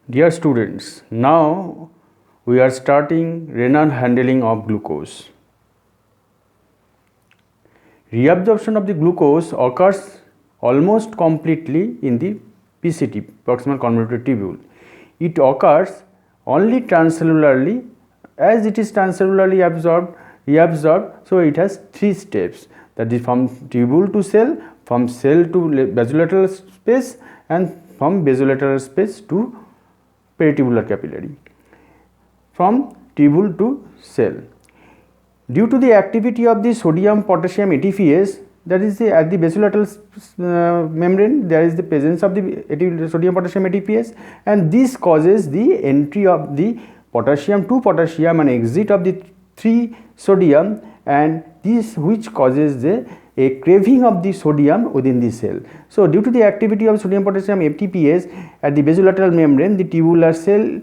Dear students, now we are starting renal handling of glucose. Reabsorption of the glucose occurs almost completely in the PCT, proximal convoluted tubule. It occurs only transcellularly. As it is transcellularly reabsorbed, so it has three steps, that is from tubule to cell, from cell to basolateral space, and from basolateral space to peritubular capillary, from tubule to cell. Due to the activity of the sodium potassium ATPase, that is at the basolateral membrane, there is the presence of the sodium potassium ATPase, and this causes the entry of the potassium to potassium and exit of the 3 sodium, and this which causes a craving of the sodium within the cell. So due to the activity of sodium potassium ATPase at the basolateral membrane, the tubular cell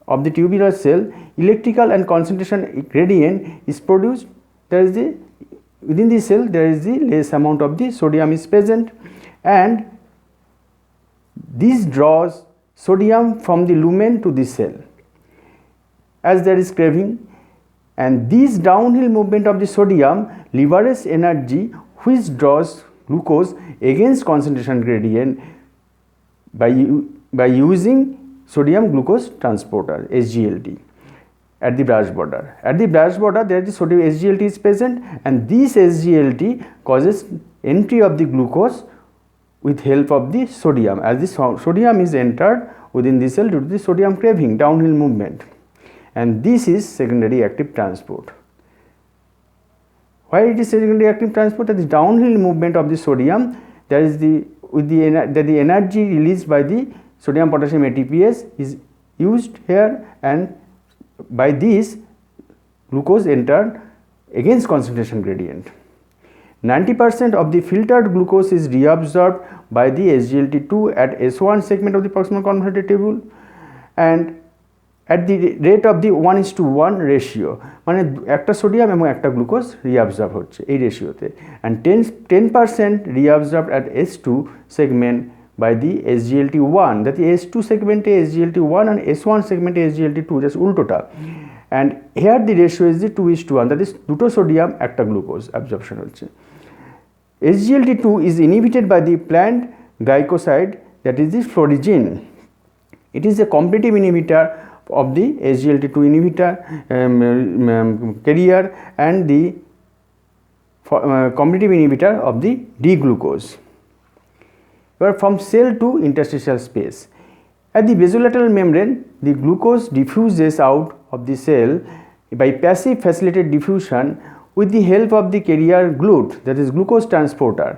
of the tubular cell, electrical and concentration gradient is produced. There is the within the cell there is the less amount of the sodium is present, and this draws sodium from the lumen to the cell as there is craving, and this downhill movement of the sodium liberates energy which draws glucose against concentration gradient by using sodium glucose transporter SGLT at the branch border. At the branch border there the sodium SGLT is present, and this SGLT causes entry of the glucose with help of the sodium, as the sodium is entered within the cell due to the sodium craving downhill movement, and this is secondary active transport. Why it is secondary active transport? That is downhill movement of the sodium, there is the energy released by the sodium potassium ATPase is used here, and by this glucose entered against concentration gradient. 90% of the filtered glucose is reabsorbed by the SGLT2 at S1 segment of the proximal convoluted tubule, and at the rate of the 1:1 ratio, মানে একটা sodium এবং একটা glucose reabsorb হচ্ছে এই রেশিওতে, and 10% reabsorbed at S2 segment by the SGLT1, that is S2 segment SGLT1 and S1 segment SGLT2, just উল্টোটা, and here the ratio is the 2:1, that is দুটো sodium একটা glucose absorption হচ্ছে. SGLT2 is inhibited by the plant glycoside, that is the florigine. It is a competitive inhibitor of the SGLT2 inhibitor carrier and the competitive inhibitor of the D-glucose. From cell to interstitial space. At the basolateral membrane, the glucose diffuses out of the cell by passive facilitated diffusion with the help of the carrier GLUT, that is glucose transporter,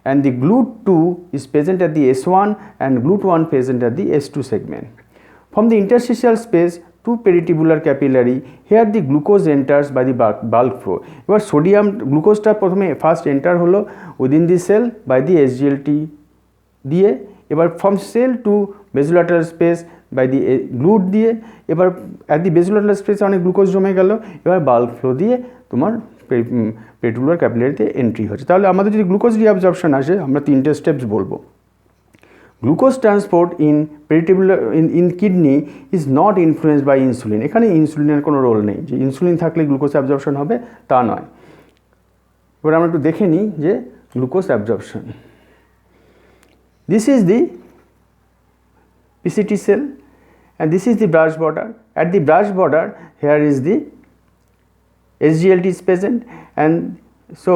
and the GLUT2 is present at the S1 and GLUT1 present at the S2 segment. From the interstitial space to peritubular capillary, here the glucose enters by the bulk flow. এবার sodium গ্লুকোজটা প্রথমে first enter হলো within the cell by the SGLT দিয়ে, এবার from cell to basolateral space by the GLUT দিয়ে, এবার at the বেসোলাটারাল স্পেসে অনেক গ্লুকোজ জমে গেল, এবার বাল্ক ফ্লো দিয়ে তোমার পেরিটুবুলার ক্যাপিলারিতে এন্ট্রি হচ্ছে. তাহলে আমাদের যদি গ্লুকোজ রিঅ্যাবজর্পশন আসে আমরা তিনটে স্টেপস বলবো. Glucose transport in peritubular in kidney is not influenced by insulin. এখানে ইনসুলিনের কোনো রোল নেই, যে ইনসুলিন থাকলে গ্লুকোজ অ্যাবজর্পশন হবে তা নয়. এবার আমরা একটু দেখে নিই যে glucose absorption. This is the PCT cell and this is the branch border. At the branch border here is the SGLT is present, and so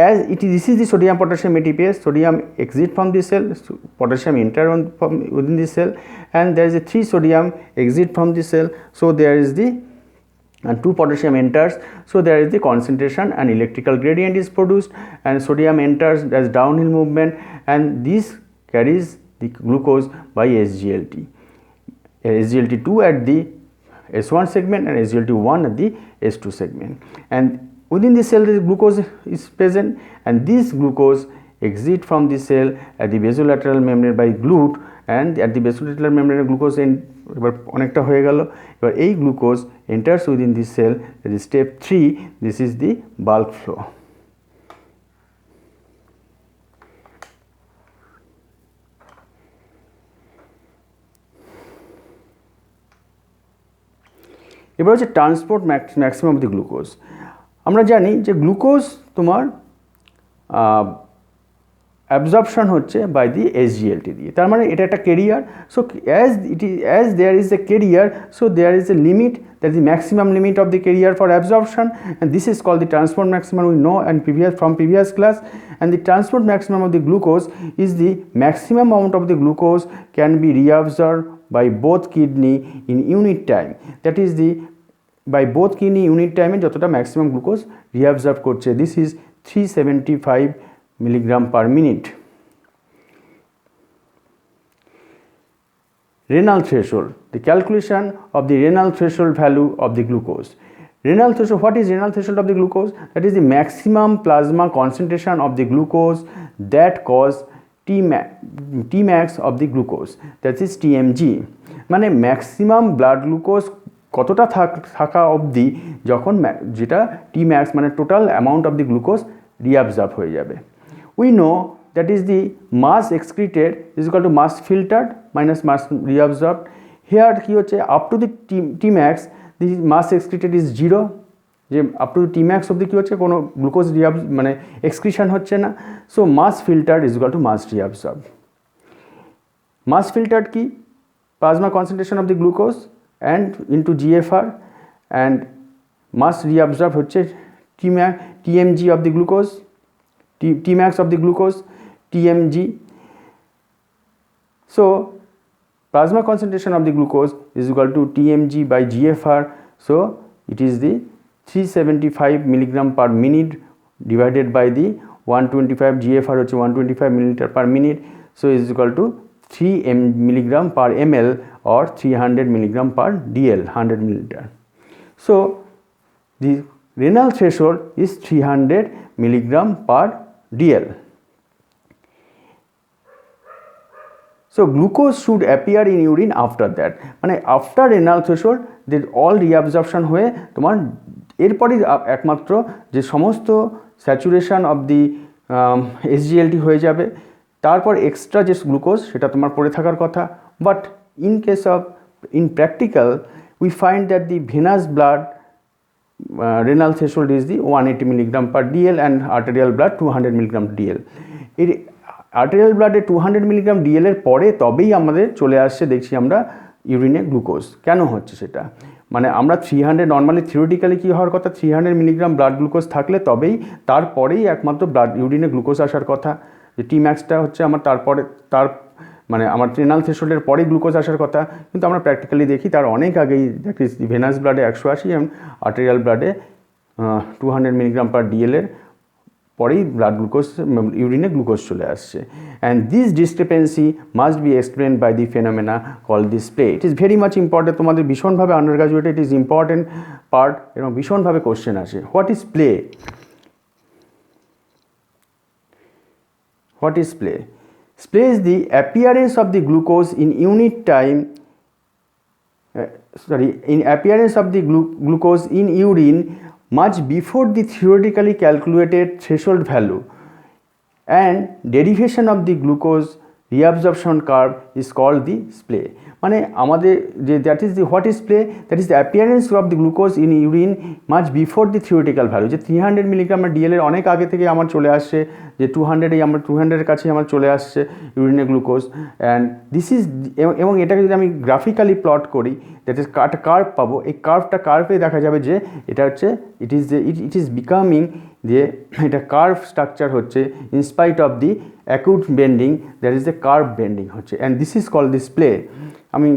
as this is the sodium potassium ATPase, sodium exit from the cell, potassium enter from within the cell, and there is a 3 sodium exit from the cell, so there is the 2 potassium enters, so there is the concentration and electrical gradient is produced, and sodium enters as downhill movement, and this carries the glucose by SGLT. SGLT2 at the S1 segment and SGLT1 at the S2 segment, and within the cell the glucose is present, and this glucose exit from the cell at the basolateral membrane by GLUT, and at the basolateral membrane glucose এবার অনেকটা হয়ে গেল, এবার এই glucose enters within the cell, that is step 3, this is the bulk flow. এবার হচ্ছে transport maximum of the glucose. আমরা জানি যে গ্লুকোজ তোমার অ্যাবজর্পশন হচ্ছে বাই দি এসজিএলটি দিয়ে, তার মানে এটা একটা carrier. So as there is a carrier, so there is a limit, that is the maximum limit of the carrier for absorption, and this is called the transport maximum we know and previous class. And the transport maximum of the glucose is the maximum amount of the glucose can be reabsorbed by both kidney in unit time, that is the by both kidney unit time যতটা maximum glucose reabsorb করছে, this is 375 milligram per minute. Renal threshold, the calculation of the renal threshold value of the glucose. Renal threshold, what is renal threshold of the glucose? That is the maximum plasma concentration of the glucose that cause Tmax of the glucose, that is TMG. মানে maximum blood glucose কতটা থাকা অবধি যখন যেটা Tmax মানে total amount of the glucose reabsorb হয়ে যাবে। We know that is the mass excreted is equal to mass filtered minus mass reabsorbed. Here কি হচ্ছে up to the Tmax the mass excreted is 0, যে up to the Tmax অবধি কি হচ্ছে কোনো glucose মানে এক্সক্রিশন হচ্ছে না। So mass filtered is equal to mass reabsorbed. Mass filtered কি plasma concentration of the glucose and into GFR, and mass reabsorbed হচ্ছে TMG of the glucose, Tmax of the glucose, TMG. So plasma concentration of the glucose is equal to TMG by GFR, so it is the 375 milligram per minute divided by the 125, GFR হচ্ছে 125 milliliter per minute, so is equal to 3 milligram per ml or 300 milligram per DL, 100 milliliter. So the renal threshold is 300 milligram per DL. So glucose should appear in urine after that, মানে after renal threshold the all reabsorption হয়ে তোমার এরপরই একমাত্র যে সমস্ত saturation of the SGLT হয়ে যাবে, তারপর এক্সট্রা যে গ্লুকোজ সেটা তোমার পড়ে থাকার কথা। But in case of in practical we find that the venous blood renal threshold is the 180 milligram per DL and arterial blood 200 milligram DL. এর আর্টেরিয়াল ব্লাডে 200 মিলিগ্রাম DL এর পরে তবেই আমাদের চলে আসছে দেখছি আমরা ইউরিনে গ্লুকোজ। কেন হচ্ছে সেটা? মানে আমরা 300 নর্মালি থিওরিটিক্যালি কী হওয়ার কথা, 300 মিলিগ্রাম ব্লাড গ্লুকোজ থাকলে তবেই তারপরেই একমাত্র ব্লাড ইউরিনে গ্লুকোজ আসার কথা, যে টিম্যাক্সটা হচ্ছে আমার তারপরে মানে আমার রেনাল থ্রেশহোল্ডের পরে গ্লুকোজ আসার কথা, কিন্তু আমরা প্র্যাকটিক্যালি দেখি তার অনেক আগেই দেখি ভেনাস ব্লাডে 180 এবং আর্টেরিয়াল ব্লাডে 200 মিলিগ্রাম পার DL এর পরেই ব্লাড গ্লুকোজ ইউরিনে গ্লুকোজ চলে আসছে। And this discrepancy must be explain by the phenomena call this play. It is very much important, তোমাদের ভীষণভাবে আন্ডার গ্রাজুয়েটে ইট ইজ ইম্পর্টেন্ট পার্ট এবং ভীষণভাবে কোশ্চেন আসে। What is play? What is play? Play is the appearance of the glucose in unit time, in appearance of the glucose in urine much before the theoretically calculated threshold value, and derivation of the glucose reabsorption curve is called the splay. মানে আমাদের যে that is the what is play, that is the appearance of the glucose in urine much before the theoretical value, যে 300 milligram DL এর অনেক আগে থেকে আমার চলে আসছে, যে 200 আমার 200-এর কাছেই আমার চলে আসছে ইউরিনে গ্লুকোজ। অ্যান্ড দিস ইজ, এবং এটাকে যদি আমি গ্রাফিক্যালি প্লট করি, দ্যাট ইজ একটা কার্ভ পাবো, এই কার্ভে দেখা যাবে যে এটা হচ্ছে ইট ইজ বিকামিং, যে এটা কার্ভ স্ট্রাকচার হচ্ছে in spite of the acute bending, that is the curve bending হচ্ছে, and this is called this play. আমি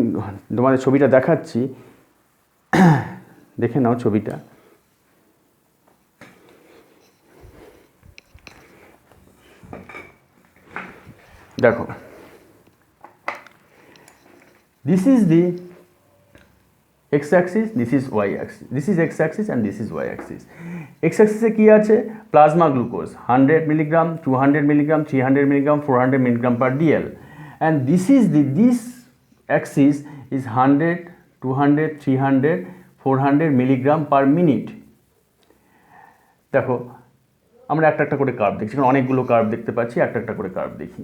তোমাদের ছবিটা দেখাচ্ছি, দেখে নাও ছবিটা। দেখো, this is the x axis, this is y axis, this is x axis and this is y axis. x axis এ কি আছে? Plasma glucose 100 milligram, 200 milligram, 300 milligram, 400 milligram per DL, and this axis is 100, 200, 300, 400 milligram per minute. দেখো, আমরা একটা করে curve দেখছি, কারণ অনেকগুলো curve দেখতে পাচ্ছি, একটা করে কার্ভ দেখি।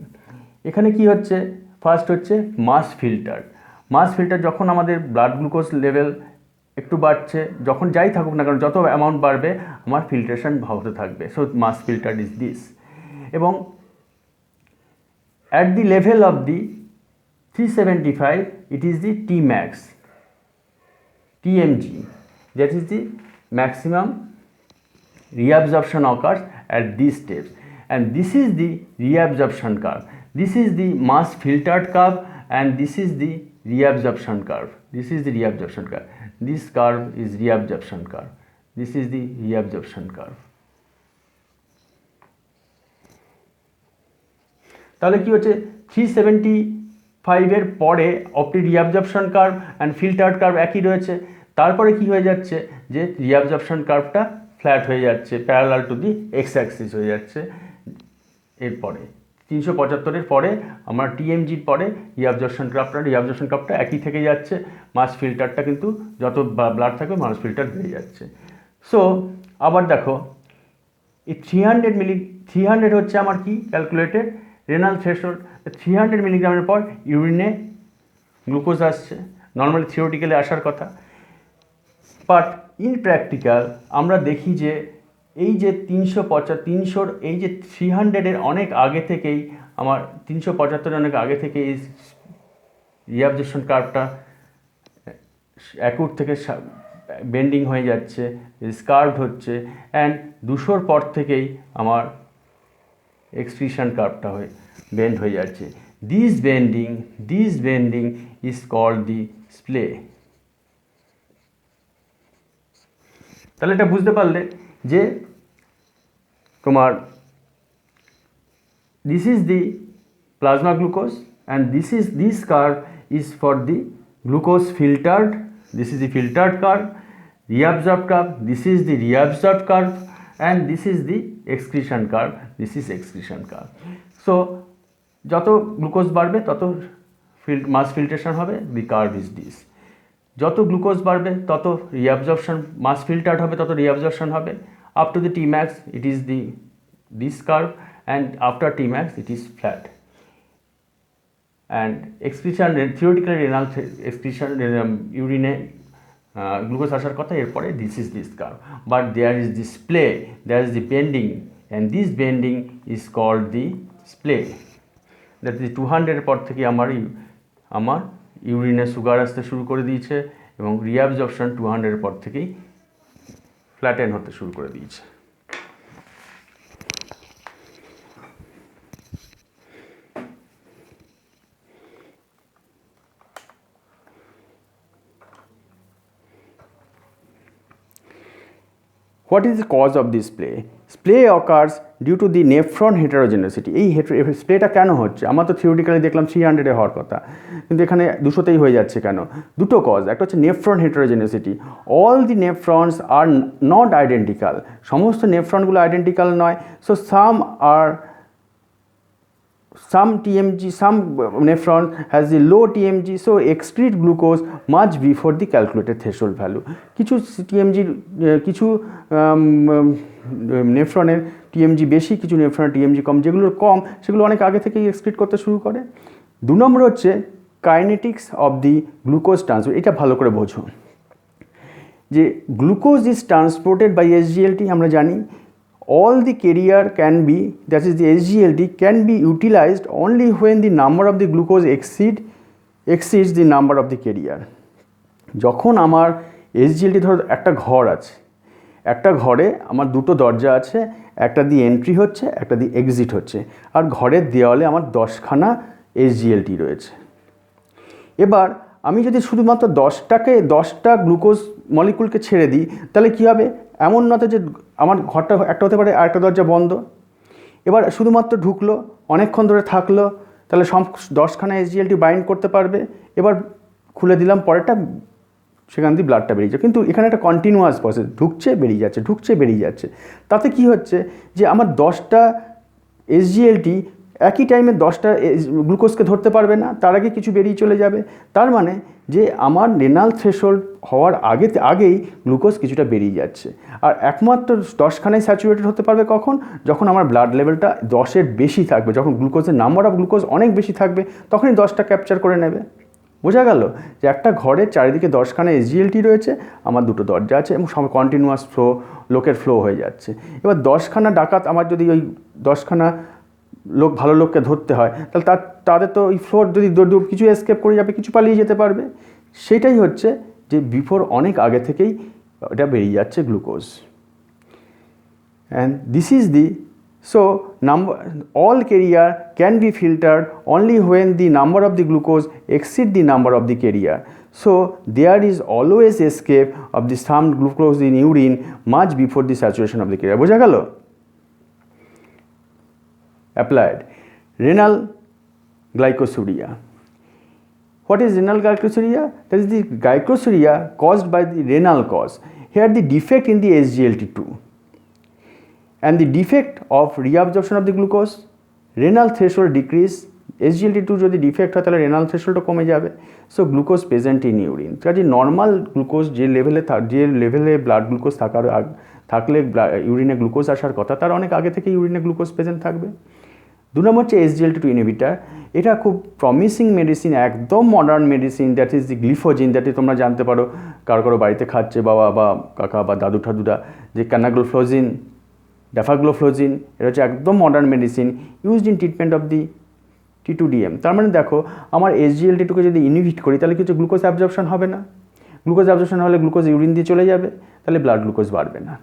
এখানে কি হচ্ছে? ফার্স্ট হচ্ছে মাস ফিল্টার। মাস ফিল্টার যখন আমাদের ব্লাড গ্লুকোজ লেভেল একটু বাড়ছে, যখন যাই থাকুক না কারণ যত অ্যামাউন্ট বাড়বে আমার ফিল্ট্রেশন হতে থাকবে। So much filter is this. এবং at the level of the 375 it is the Tmax, TMG, that is the maximum reabsorption occurs at these steps, and this is the reabsorption curve, this is the mass filtered curve, and this is the reabsorption curve, this is the reabsorption curve, this curve is reabsorption curve, this is the reabsorption curve. তাহলে কি হচ্ছে 375 এর পরে অপটি reabsorption curve and filtered curve একই রয়েছে, তারপরে কি হয়ে যাচ্ছে যে রিঅ্যাবজর্পশন কার্ভটা ফ্ল্যাট হয়ে যাচ্ছে, parallel to the x Axis হয়ে যাচ্ছে। এরপরে 375-এর পরে আমার টিএমজির পরে রিঅ্যাবজর্পশন কার্ভটা একই থেকে যাচ্ছে, মাস ফিল্টারটা কিন্তু যত ব্লাড থাকবে মাস ফিল্টার বেড়ে যাচ্ছে। সো আবার দেখো এই 300 হচ্ছে আমার কি ক্যালকুলেটেড রেনাল থ্রেশহোল্ড। 300 মিলিগ্রামের পর ইউরিনে গ্লুকোজ আসছে, নর্মালি থিওরিটিক্যালি আসার কথা, বাট ইন প্র্যাকটিক্যাল আমরা দেখি যে এই যে 300 এই যে 300-এর অনেক আগে থেকেই আমার 375-এর অনেক আগে থেকে এই রিঅ্যাবজর্পশন কার্ভটা অ্যাকুট থেকে বেন্ডিং হয়ে যাচ্ছে, স্কার্ভড হচ্ছে, অ্যান্ড 200-র পর থেকেই আমার এক্সক্রিশন কার্ভটা হয়ে বেন্ড হয়ে যাচ্ছে। This bending is called the splay. তাহলে এটা বুঝতে পারলে যে তোমার this is the plasma glucose and this curve is for the glucose filtered, this is the filtered curve, reabsorbed curve, this is the reabsorbed curve, and this is the excretion curve, this is excretion curve. So যত glucose বাড়বে তত মাস filtration হবে, দি curve is this. যত glucose বাড়বে তত reabsorption, মাস filtered হবে তত reabsorption হবে, up to the Tmax it is the this curve, and after Tmax it is flat. And excretion, theoretically renal excretion, urine glucose আসার কথা, এরপরে this is this curve, but there is the splay, there is the bending, and this bending is called the splay. That is 200-এর পর থেকে আমার ইউরিনে sugar আসতে শুরু করে দিয়েছে এবং রিঅ্যাবজর্পশন 200-এর পর থেকেই ফ্ল্যাটেন হতে শুরু করে দিয়েছে। What is the cause of this splay? Splay occurs due to the nephron heterogeneity. এই স্প্লেটা কেন হচ্ছে? আমার তো থিওরিটিক্যালি দেখলাম 300-এ হওয়ার কথা, কিন্তু এখানে 200-তেই হয়ে যাচ্ছে কেন? দুটো কজ, একটা হচ্ছে nephron heterogeneity. All the nephrons are not identical, সমস্ত নেফ্রনগুলো আইডেন্টিক্যাল নয়। So some TMG, some nephron has the low TMG, so excrete glucose much before the calculated threshold value. কিছু TMG, কিছু নেফ্রনের TMG বেশি, কিছু নেফ্রনের TMG কম, যেগুলোর কম সেগুলো অনেক আগে থেকেই এক্সক্রিট করতে শুরু করে। 2 নম্বর হচ্ছে kinetics of the glucose transport. এটা ভালো করে বোঝো যে glucose is transported by SGLT। আমরা জানি all the carrier can be, that is the SGLT can be utilized only when the number of the glucose exceeds the number of the carrier. যখন আমার SGLT, ধরো একটা ঘর আছে, একটা ঘরে আমার দুটো দরজা আছে, একটা দিয়ে এন্ট্রি হচ্ছে, একটা দিয়ে এক্সিট হচ্ছে, আর ঘরের দেওয়ালে আমার 10খানা SGLT রয়েছে। এবার আমি যদি শুধুমাত্র 10টা গ্লুকোজ মলিকুলকে ছেড়ে দিই তাহলে কী হবে? এমন নয় যে আমার ঘরটা একটা হতে পারে, আরেকটা দরজা বন্ধ, এবার শুধুমাত্র ঢুকলো, অনেকক্ষণ ধরে থাকলো, তাহলে 10খানা SGLT বাইন্ড করতে পারবে, এবার খুলে দিলাম পরেরটা, সেখান দিয়ে ব্লাডটা বেরিয়ে যায়। কিন্তু এখানে একটা কন্টিনিউয়াস প্রসেস, ঢুকছে বেরিয়ে যাচ্ছে, ঢুকছে বেরিয়ে যাচ্ছে। তাতে কি হচ্ছে যে আমার 10টা SGLT একই টাইমে 10টা গ্লুকোজকে ধরতে পারবে না, তার আগে কিছু বেরিয়ে চলে যাবে। তার মানে যে আমার রেনাল থ্রেশহোল্ড হওয়ার আগেই গ্লুকোজ কিছুটা বেরিয়ে যাচ্ছে। আর একমাত্র 10খানায় স্যাচুরেটেড হতে পারবে কখন? যখন আমার ব্লাড লেভেলটা 10-এর বেশি থাকবে, যখন গ্লুকোজের নাম্বার অফ গ্লুকোজ অনেক বেশি থাকবে, তখনই 10টা ক্যাপচার করে নেবে। বোঝা গেল যে একটা ঘরের চারিদিকে 10খানা SGLT রয়েছে, আমার 2টো দরজা আছে এবং সব কন্টিনিউয়াস ফ্লো, লোকের ফ্লো হয়ে যাচ্ছে। এবার 10খানা ডাকাত, আমার যদি ওই 10খানা লোক, ভালো লোককে ধরতে হয়, তাহলে তাদের তো ওই ফ্লোর যদি কিছু এসকেপ করে যাবে, কিছু পালিয়ে যেতে পারবে। সেটাই হচ্ছে যে বিফোর অনেক আগে থেকেই এটা বেরিয়ে যাচ্ছে glucose. And this is the so all carrier can be filtered only when the number of the glucose exceed the number of the carrier. So there is always escape of the some glucose in urine much before the saturation of the carrier. বোঝা গেল? Applied renal glycosuria. What is renal glycosuria? That is the glycosuria caused by the renal cause. Here the defect in the SGLT2 and the defect of reabsorption of the glucose, renal threshold decrease, SGLT2 যদি defect হয় তাহলে renal থ্রেশোল্ডও কমে যাবে। So glucose present in urine, কাজে normal glucose যে লেভেলে blood glucose থাকলে ইউরিনে glucose আসার কথা, তার অনেক আগে থেকে ইউরিনে গ্লুকোজ প্রেজেন্ট থাকবে। 2 নম্বর হচ্ছে SGLT2 ইনহিবিটার। এটা খুব প্রমিসিং মেডিসিন, একদম modern medicine, that is the gliflozin. দ্যাটে তোমরা জানতে পারো, কারো বাড়িতে খাচ্ছে বাবা বা কাকা বা দাদু ঠাদুরা, যে ক্যানাগ্লোফ্লোজিন, ড্যাফাগ্লোফ্লোজিন, এটা হচ্ছে একদম modern medicine used in treatment of the T2DM। তার মানে দেখো, আমার SGLT2কে যদি ইনহিবিট করি তাহলে কিছু গ্লুকোজ অ্যাবজর্পশন হবে না। গ্লুকোজ অ্যাবজর্পশন হলে গ্লুকোজ ইউরিন দিয়ে চলে যাবে, তাহলে ব্লাড গ্লুকোজ বাড়বে না।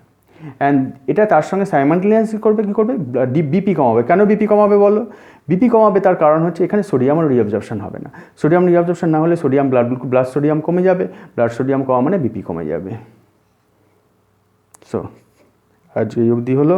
অ্যান্ড এটা তার সঙ্গে সাইমালটেনিয়াসলি করবে, কী করবে? বিপি কমাবে। কেন বিপি কমাবে বলো? বিপি কমাবে তার কারণ হচ্ছে এখানে সোডিয়ামের রিঅ্যাবজর্পশন হবে না। সোডিয়াম রিঅ্যাবজর্পশন না হলে সোডিয়াম ব্লাড সোডিয়াম কমে যাবে, ব্লাড সোডিয়াম কমা মানে বিপি কমে যাবে। সো আজ এই অবধি হলো।